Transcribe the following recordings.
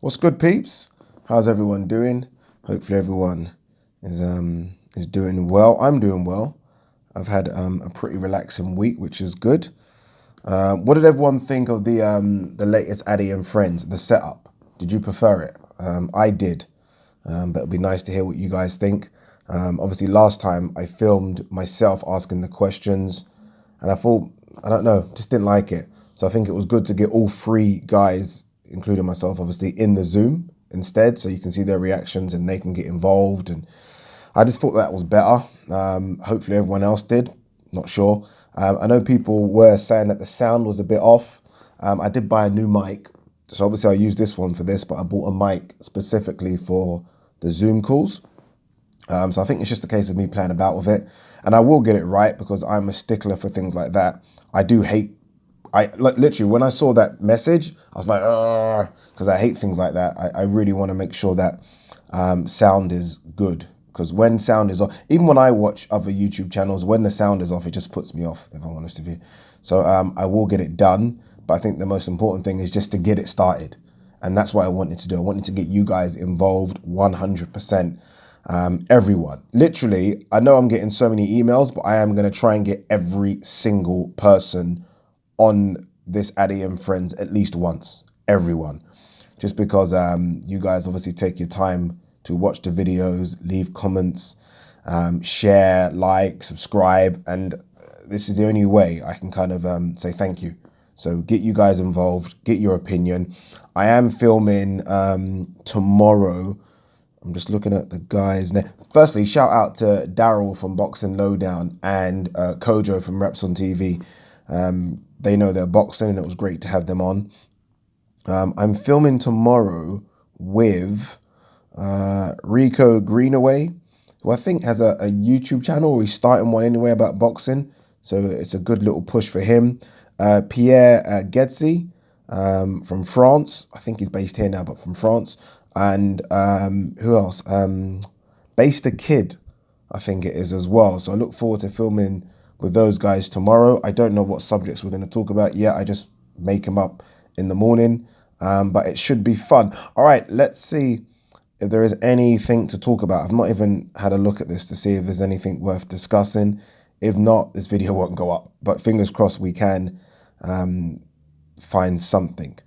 What's good, peeps? How's everyone doing? Hopefully everyone is doing well. I'm doing well. I've had a pretty relaxing week, which is good. What did everyone think of the latest Addy and Friends, the setup? Did you prefer it? I did, but it'd be nice to hear what you guys think. Obviously, last time I filmed myself asking the questions, and I thought, I don't know, just didn't like it. So I think it was good to get all three guys, including myself, obviously, in the Zoom instead, so you can see their reactions and they can get involved. And I just thought that was better. Hopefully everyone else did, not sure. I know people were saying that the sound was a bit off. I did buy a new mic, so obviously I used this one for this, but I bought a mic specifically for the Zoom calls. So I think it's just a case of me playing about with it. And I will get it right because I'm a stickler for things like that. I do hate, literally when I saw that message, I was like, because I hate things like that. I really want to make sure that sound is good. Because when sound is off, even when I watch other YouTube channels, when the sound is off, it just puts me off, if I'm honest with you. So I will get it done. But I think the most important thing is just to get it started. And that's what I wanted to do. I wanted to get you guys involved 100%. Everyone. Literally, I know I'm getting so many emails, but I am going to try and get every single person on this Addy and Friends at least once. Everyone. Just because you guys obviously take your time to watch the videos, leave comments, share, like, subscribe, and this is the only way I can kind of say thank you. So get you guys involved, get your opinion. I am filming tomorrow. I'm just looking at the guys now. Firstly, shout out to Daryl from Boxing Lowdown and Kojo from Reps on TV. They know their boxing and it was great to have them on. I'm filming tomorrow with Rico Greenaway, who I think has a YouTube channel, or he's starting one anyway about boxing. So it's a good little push for him. Pierre Getzi from France. I think he's based here now, but from France. And who else? Base the Kid, I think it is as well. So I look forward to filming with those guys tomorrow. I don't know what subjects we're going to talk about yet. I just make them up in the morning. But it should be fun. All right, let's see if there is anything to talk about. I've not even had a look at this to see if there's anything worth discussing. If not, this video won't go up. But fingers crossed we can find something.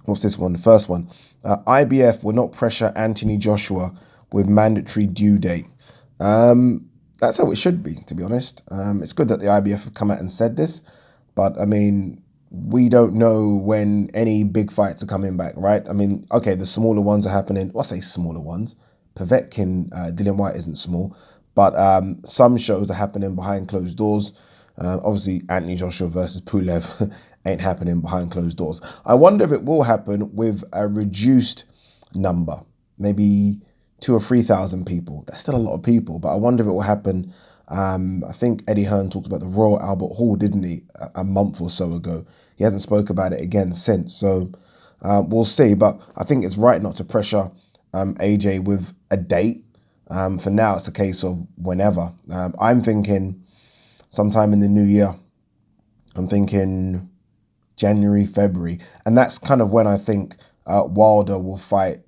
What's this one? The first one. IBF will not pressure Anthony Joshua with mandatory due date. That's how it should be, to be honest. It's good that the IBF have come out and said this, but I mean, we don't know when any big fights are coming back, right? I mean, okay, the smaller ones are happening. Well, I say smaller ones. Povetkin, Dillian White isn't small, but some shows are happening behind closed doors. Obviously, Anthony Joshua versus Pulev ain't happening behind closed doors. I wonder if it will happen with a reduced number, maybe 2,000 or 3,000 people. That's still a lot of people, but I wonder if it will happen. I think Eddie Hearn talked about the Royal Albert Hall, didn't he, a month or so ago. He hasn't spoke about it again since, so we'll see. But I think it's right not to pressure AJ with a date. For now, it's a case of whenever. I'm thinking sometime in the new year. I'm thinking January, February. And that's kind of when I think Wilder will fight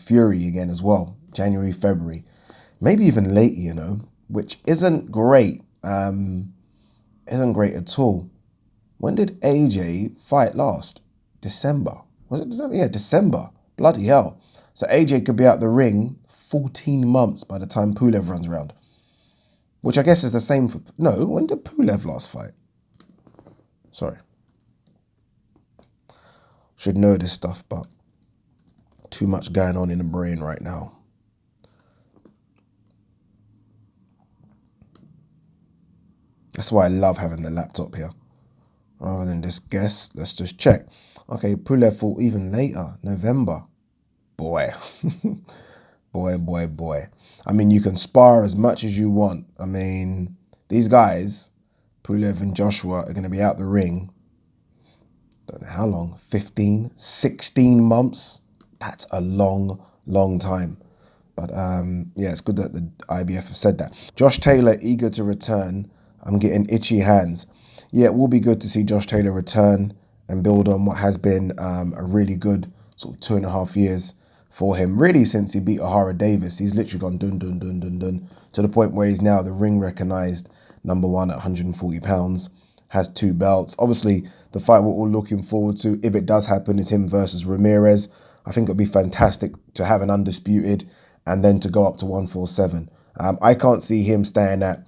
Fury again as well. January, February. Maybe even late, you know, which isn't great. Isn't great at all. When did AJ fight last? December. Was it December? Yeah, December. Bloody hell. So AJ could be out the ring 14 months by the time Pulev runs around. Which I guess is the same for... No, when did Pulev last fight? Sorry. Should know this stuff, but too much going on in the brain right now. That's why I love having the laptop here. Rather than just guess, let's just check. Okay, Pulev fought even later, November. Boy. Boy. I mean, you can spar as much as you want. I mean, these guys, Pulev and Joshua, are going to be out the ring. Don't know how long, 15, 16 months. That's a long, long time. But yeah, it's good that the IBF have said that. Josh Taylor, eager to return. I'm getting itchy hands. Yeah, it will be good to see Josh Taylor return and build on what has been a really good sort of 2.5 years for him. Really, since he beat O'Hara Davis, he's literally gone dun, dun, dun, dun, dun, to the point where he's now the ring recognised #1 at 140 pounds, has 2 belts. Obviously, the fight we're all looking forward to, if it does happen, is him versus Ramirez. I think it'd be fantastic to have an undisputed and then to go up to 147. I can't see him staying at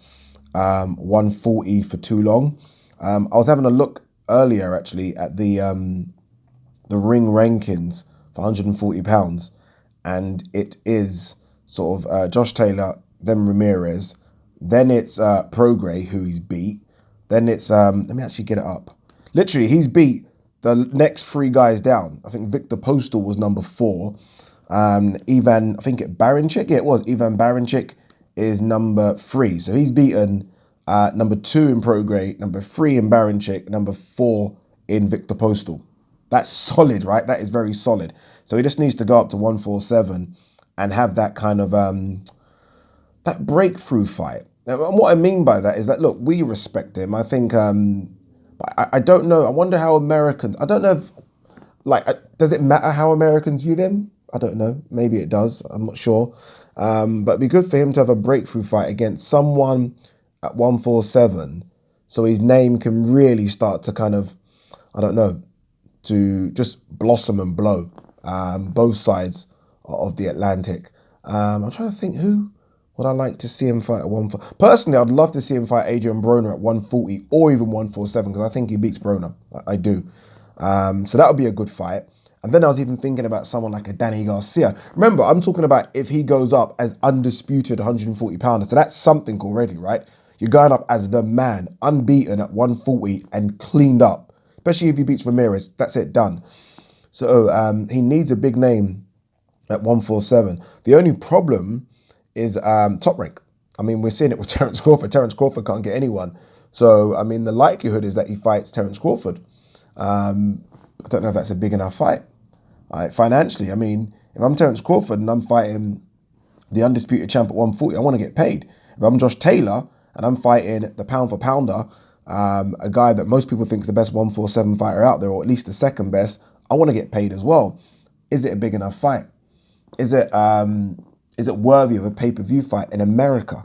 140 for too long. I was having a look earlier actually at the ring rankings for 140 pounds, and it is sort of Josh Taylor, then Ramirez, then it's Prograis, who he's beat, then it's let me actually get it up. Literally, he's beat the next 3 guys down. I think Victor Postal was #4. Ivan, I think Baranchyk, yeah, it was Ivan Baranchyk is #3. So he's beaten #2 in Prograis, #3 in Baranchyk, #4 in Victor Postal. That's solid, right? That is very solid. So he just needs to go up to 147 and have that kind of that breakthrough fight. And what I mean by that is that, look, we respect him. I think, I don't know. I wonder how Americans, I don't know if, like, does it matter how Americans view them? I don't know. Maybe it does. I'm not sure. But it'd be good for him to have a breakthrough fight against someone at 147 so his name can really start to kind of, I don't know, to just blossom and blow both sides of the Atlantic. I'm trying to think, who would I like to see him fight at 140? Personally, I'd love to see him fight Adrian Broner at 140 or even 147 because I think he beats Broner. I do. So that would be a good fight. And then I was even thinking about someone like a Danny Garcia. Remember, I'm talking about if he goes up as undisputed 140 pounder. So that's something already, right? You're going up as the man, unbeaten at 140 and cleaned up. Especially if he beats Ramirez. That's it, done. So he needs a big name at 147. The only problem is top rank. I mean, we're seeing it with Terence Crawford. Terence Crawford can't get anyone. So, I mean, the likelihood is that he fights Terence Crawford. I don't know if that's a big enough fight. Financially, I mean, if I'm Terence Crawford and I'm fighting the undisputed champ at 140, I want to get paid. If I'm Josh Taylor and I'm fighting the pound for pounder, a guy that most people think is the best 147 fighter out there, or at least the second best, I want to get paid as well. Is it a big enough fight? Is it worthy of a pay-per-view fight in America?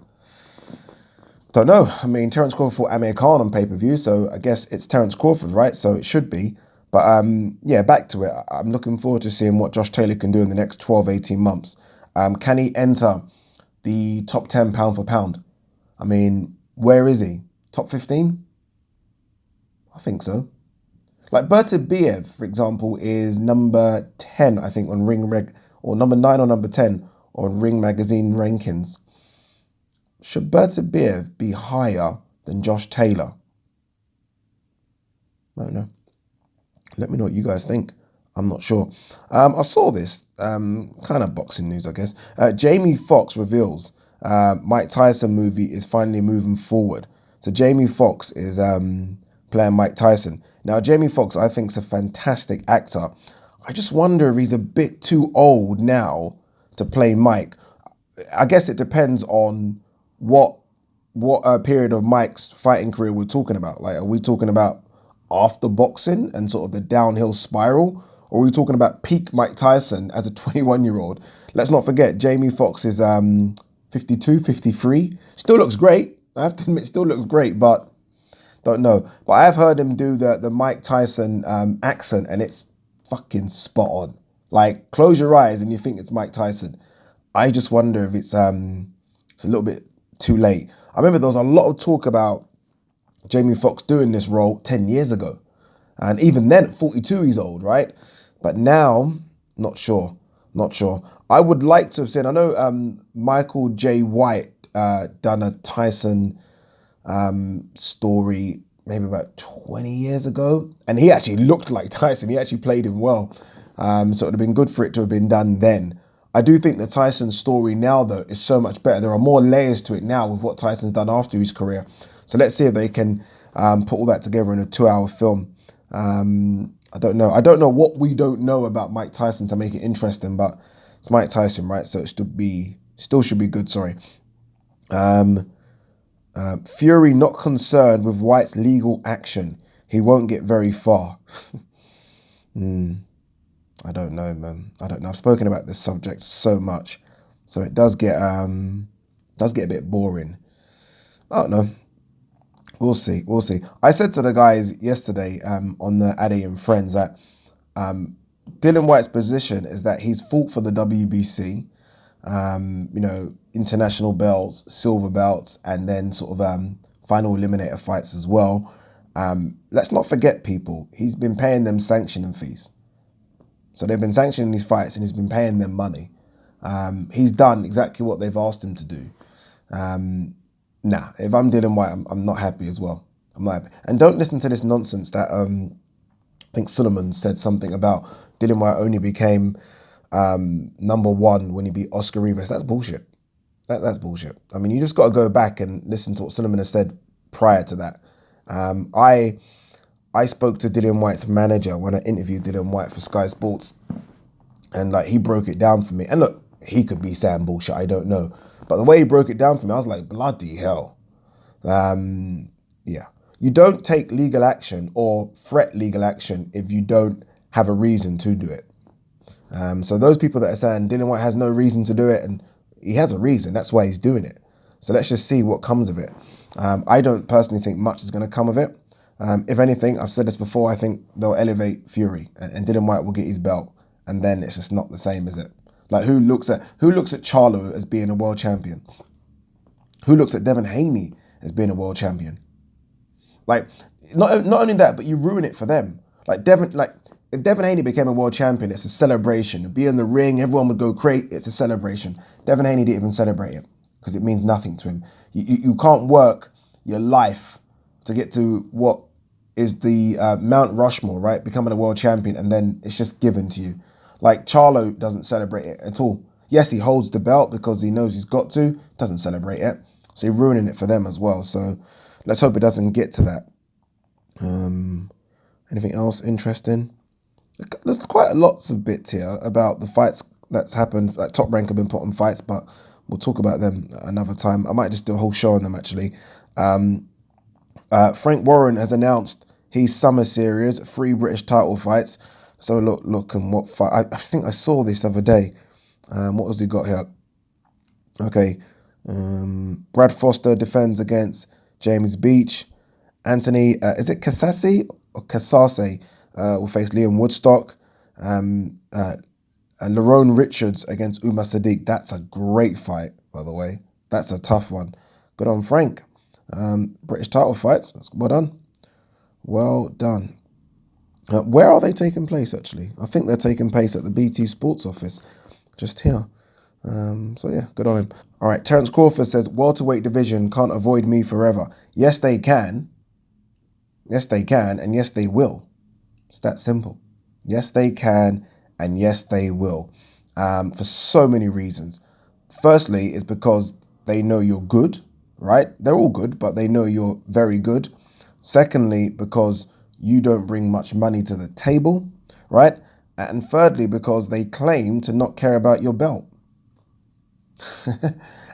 Don't know. I mean, Terence Crawford fought MCCANN on pay-per-view, so I guess it's Terence Crawford, right? So it should be. But yeah, back to it. I'm looking forward to seeing what Josh Taylor can do in the next 12, 18 months. Can he enter the top 10 pound for pound? I mean, where is he? Top 15? I think so. Like Bertabiev, for example, is number 10, I think, on Ring Reg, or number 9 or number 10 on Ring Magazine rankings. Should Bertabiev be higher than Josh Taylor? I don't know. Let me know what you guys think. I'm not sure. I saw this, kind of boxing news, I guess. Jamie Foxx reveals Mike Tyson movie is finally moving forward. So Jamie Foxx is playing Mike Tyson. Now, Jamie Foxx, I think, is a fantastic actor. I just wonder if he's a bit too old now to play Mike. I guess it depends on what period of Mike's fighting career we're talking about. Like, are we talking about after boxing and sort of the downhill spiral? Or are we talking about peak Mike Tyson as a 21-year-old? Let's not forget, Jamie Foxx is 52, 53. Still looks great. I have to admit, still looks great, but don't know. But I have heard him do the Mike Tyson accent, and it's fucking spot on. Like, close your eyes and you think it's Mike Tyson. I just wonder if it's a little bit too late. I remember there was a lot of talk about Jamie Foxx doing this role 10 years ago. And even then, at 42, he's old, right? But now, not sure. I would like to have seen, I know Michael J. White done a Tyson story maybe about 20 years ago. And he actually looked like Tyson. He actually played him well. So it would have been good for it to have been done then. I do think the Tyson story now, though, is so much better. There are more layers to it now with what Tyson's done after his career. So let's see if they can put all that together in a 2-hour film. I don't know. I don't know what we don't know about Mike Tyson to make it interesting, but it's Mike Tyson, right? So it still should be good, sorry. Fury not concerned with White's legal action. he won't get very far. I don't know, man. I don't know. I've spoken about this subject so much, so it does get a bit boring. I don't know. We'll see. We'll see. I said to the guys yesterday on the Addy and Friends that Dillian Whyte's position is that he's fought for the WBC, you know, international belts, silver belts, and then sort of final eliminator fights as well. Let's not forget, people, he's been paying them sanctioning fees. So they've been sanctioning these fights and he's been paying them money. He's done exactly what they've asked him to do. Nah, if I'm Dillian Whyte, I'm not happy as well. I'm not happy. And don't listen to this nonsense that I think Sullivan said something about Dillian Whyte only became #1 when he beat Oscar Rivas. That's bullshit. That's bullshit. I mean, you just got to go back and listen to what Sullivan has said prior to that. I spoke to Dillian Whyte's manager when I interviewed Dillian Whyte for Sky Sports, and like he broke it down for me. And look, he could be saying bullshit, I don't know. But the way he broke it down for me, I was like, bloody hell. Yeah. You don't take legal action or threat legal action if you don't have a reason to do it. So those people that are saying Dillian Whyte has no reason to do it, and he has a reason, that's why he's doing it. So let's just see what comes of it. I don't personally think much is going to come of it. If anything, I've said this before, I think they'll elevate Fury and Dillian Whyte will get his belt, and then it's just not the same, is it? Like who looks at Charlo as being a world champion? Who looks at Devin Haney as being a world champion? Like not only that, but you ruin it for them. Like if Devin Haney became a world champion, it's a celebration. It'd be in the ring, everyone would go crazy. It's a celebration. Devin Haney didn't even celebrate it because it means nothing to him. You can't work your life to get to what is the Mount Rushmore, right? Becoming a world champion, and then it's just given to you. Like Charlo doesn't celebrate it at all. Yes, he holds the belt because he knows he's got to, doesn't celebrate it. So you're ruining it for them as well. So let's hope it doesn't get to that. Anything else interesting? There's quite lots of bits here about the fights that's happened. Like Top Rank have been put on fights, but we'll talk about them another time. I might just do a whole show on them, actually. Frank Warren has announced his summer series, 3 British title fights. So look and what fight. I think I saw this the other day. What has he got here? Okay. Brad Foster defends against James Beach. Anthony, is it Kasasi or Kasase? Will face Liam Woodstock. And Lerone Richards against Umar Sadiq. That's a great fight, by the way. That's a tough one. Good on Frank. British title fights. That's well done. Well done. Where are they taking place, actually? I think they're taking place at the BT Sports office, just here. So yeah, good on him. All right, Terence Crawford says, welterweight division can't avoid me forever. Yes, they can. Yes, they can, and yes, they will. It's that simple. Yes, they can, and yes, they will. For so many reasons. Firstly, it's because they know you're good, right? They're all good, but they know you're very good. Secondly, because you don't bring much money to the table, right? And thirdly, because they claim to not care about your belt.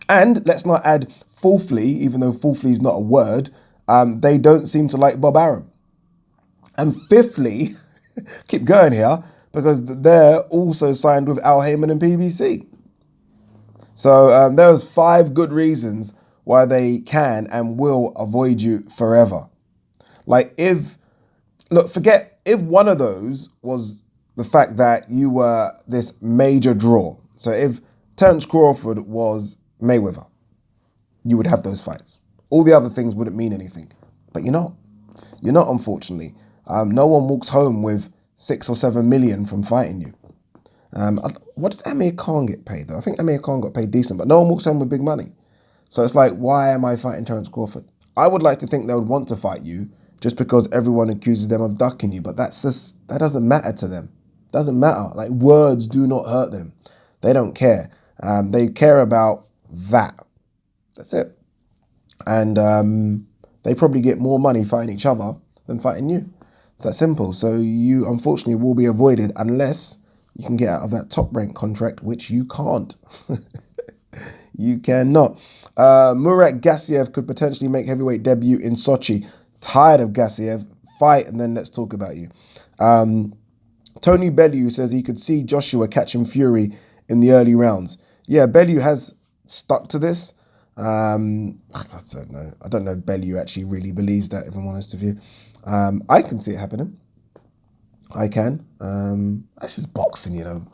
And let's not add fourthly, even though fourthly is not a word, they don't seem to like Bob Arum. And fifthly, keep going here, because they're also signed with Al Heyman and PBC. So there's 5 good reasons why they can and will avoid you forever. Like if one of those was the fact that you were this major draw. So if Terence Crawford was Mayweather, you would have those fights. All the other things wouldn't mean anything. But you're not. You're not, unfortunately. No one walks home with 6 or 7 million from fighting you. What did Amir Khan get paid, though? I think Amir Khan got paid decent, but no one walks home with big money. So it's like, why am I fighting Terence Crawford? I would like to think they would want to fight you just because everyone accuses them of ducking you, but that doesn't matter to them. Doesn't matter. Like, words do not hurt them. They don't care. They care about that. That's it. And they probably get more money fighting each other than fighting you. It's that simple. So you, unfortunately, will be avoided unless you can get out of that Top Rank contract, which you can't. You cannot. Murat Gassiev could potentially make heavyweight debut in Sochi. Tired of Gassiev. fight, and then let's talk about you. Tony Bellew says he could see Joshua catching Fury in the early rounds. Yeah, Bellew has stuck to this. I don't know. I don't know if Bellew actually really believes that, if I'm honest with you. I can see it happening. I can. This is boxing, you know.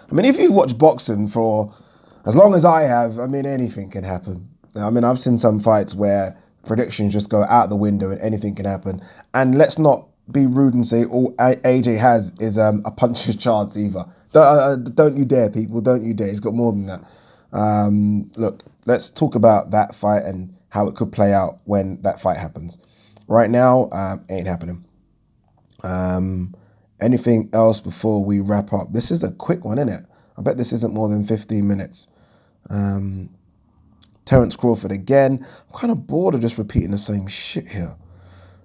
I mean, if you've watched boxing for as long as I have, I mean, anything can happen. I mean, I've seen some fights where predictions just go out the window and anything can happen. And let's not be rude and say all AJ has is a puncher's chance either. Don't you dare, people. Don't you dare. He's got more than that. Look, let's talk about that fight and how it could play out when that fight happens. Right now, ain't happening. Anything else before we wrap up? This is a quick one, isn't it? I bet this isn't more than 15 minutes. Terence Crawford again. I'm kind of bored of just repeating the same shit here.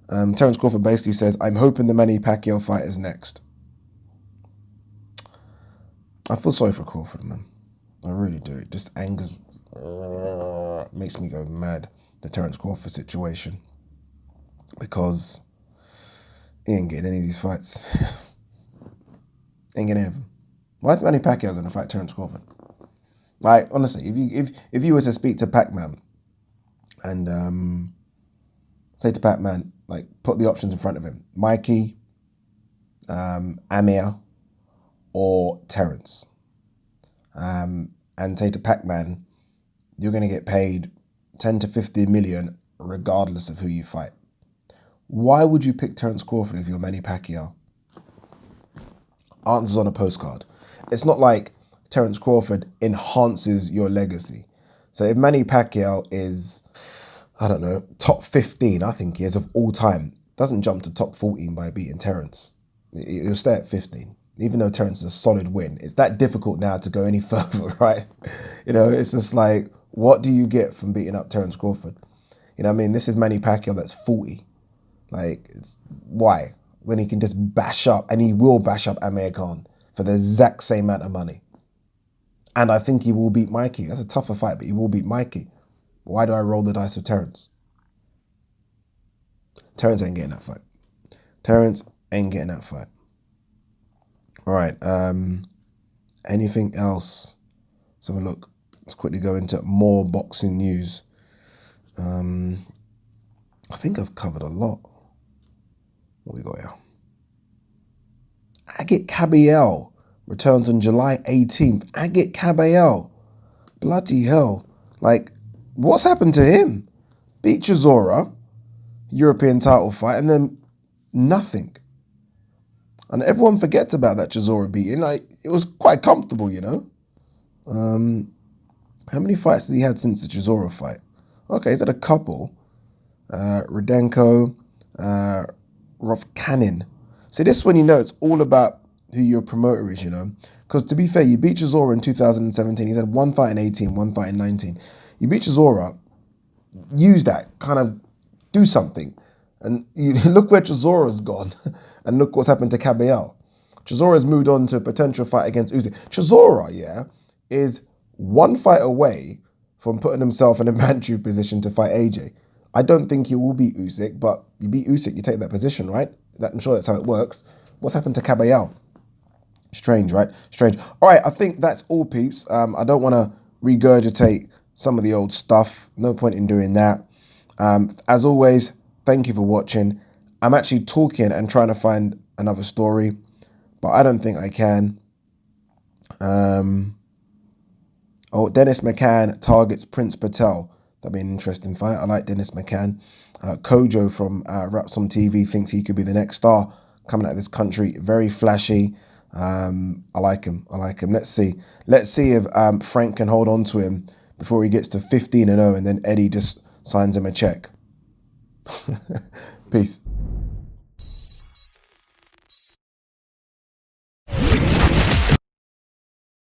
Terence Crawford basically says, I'm hoping the Manny Pacquiao fight is next. I feel sorry for Crawford, man. I really do. It just angers, makes me go mad, the Terence Crawford situation. Because he ain't getting any of these fights. Ain't getting any of them. Why is Manny Pacquiao going to fight Terence Crawford? Like, honestly, if you were to speak to PACMAN and say to PACMAN, like, put the options in front of him, Mikey, Amir, or Terence, and say to PACMAN, you're going to get paid 10 to 15 million regardless of who you fight. Why would you pick Terence Crawford if you're Manny Pacquiao? Answers on a postcard. It's not like Terence Crawford enhances your legacy. So if Manny Pacquiao is, I don't know, top 15, I think he is, of all time, doesn't jump to top 14 by beating Terence. He'll stay at 15. Even though Terence is a solid win, it's that difficult now to go any further, right? You know, it's just like, what do you get from beating up Terence Crawford? You know what I mean? This is Manny Pacquiao that's 40. Like, why? When he can just bash up, and he will bash up MCCANN for the exact same amount of money. And I think he will beat Mikey. That's a tougher fight, but he will beat Mikey. Why do I roll the dice with Terence? Terence ain't getting that fight. Terence ain't getting that fight. All right. Anything else? Let's have a look. Let's quickly go into more boxing news. I think I've covered a lot. What we got here? AGIT KABAYEL returns on July 18th. AGIT KABAYEL. Bloody hell. Like, what's happened to him? Beat Chisora, European title fight, and then nothing. And everyone forgets about that Chisora beating. Like, it was quite comfortable, you know. How many fights has he had since the Chisora fight? Okay, he's had a couple. Rudenko, Rovkanin. See, this is when you know it's all about who your promoter is, you know. Because to be fair, you beat Chisora in 2017. He's had one fight in 18, one fight in 19. You beat Chisora, use that, kind of do something. And you look where Chisora's gone and look what's happened to KABAYEL. Chisora's moved on to a potential fight against Usyk. Chisora, yeah, is one fight away from putting himself in a mandatory position to fight AJ. I don't think he will beat Usyk, but you beat Usyk, you take that position, right? I'm sure that's how it works. What's happened to KABAYEL? Strange, right? Strange. All right, I think that's all, peeps. I don't want to regurgitate some of the old stuff. No point in doing that. As always, thank you for watching. I'm actually talking and trying to find another story, but I don't think I can. Dennis McCann targets Prince Patel. That'd be an interesting fight. I like Dennis McCann. Kojo from Raps on TV thinks he could be the next star coming out of this country. Very flashy. I like him. I like him. Let's see. Let's see if Frank can hold on to him before he gets to 15-0 and then Eddie just signs him a check. Peace.